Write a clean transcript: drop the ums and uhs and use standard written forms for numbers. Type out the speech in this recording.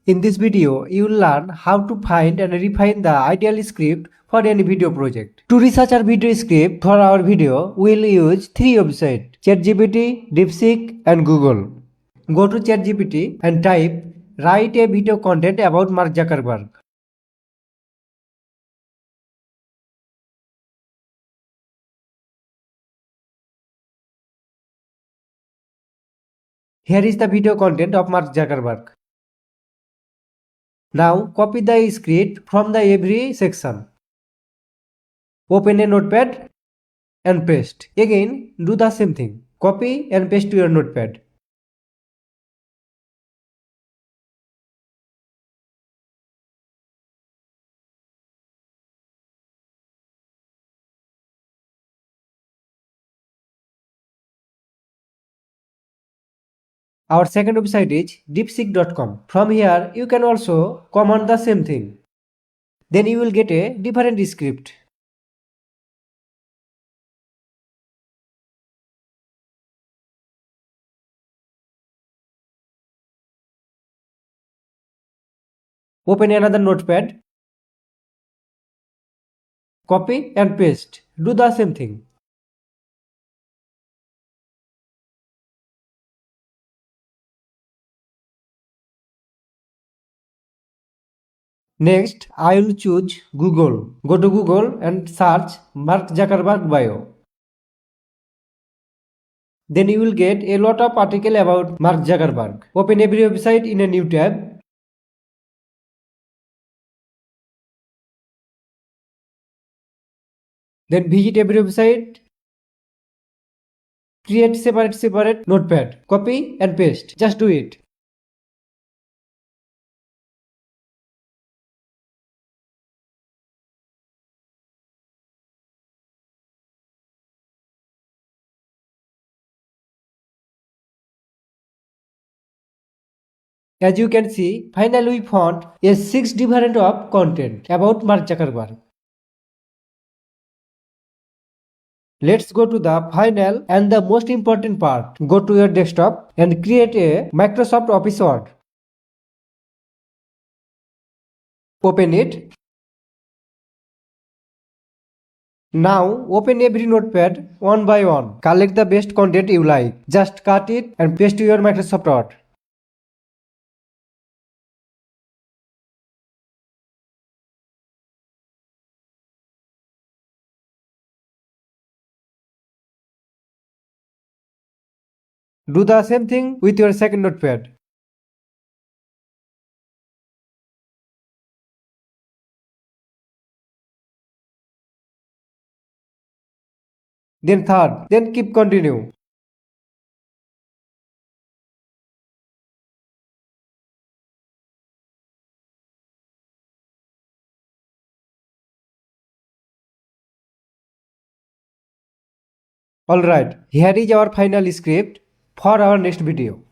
In this video, you will learn how to find and refine the ideal script for any video project. To research our video script for our video, we will use three websites: ChatGPT, DeepSeek, and Google. Go to ChatGPT and type "Write a video content about Mark Zuckerberg." Here is the video content of Mark Zuckerberg. Now copy the script from the every section. Open a notepad and paste. Again, do the same thing. Copy and paste to your notepad. Our second website is deepseek.com. From here, you can also command the same thing. Then you will get a different script. Open another notepad. Copy and paste. Do the same thing. Next, I will choose Google. Go to Google and search Mark Zuckerberg bio. Then you will get a lot of article about Mark Zuckerberg. Open every website in a new tab. Then visit every website. Create separate notepad. Copy and paste. Just do it. As you can see, finally we found a 6 different of content about Mark Zuckerberg. Let's go to the final and the most important part. Go to your desktop and create a Microsoft Office Word. Open it. Now open every notepad one by one. Collect the best content you like. Just cut it and paste to your Microsoft Word. Do the same thing with your second notepad. Then third. Then keep continue. Alright, here is our final script for our next video.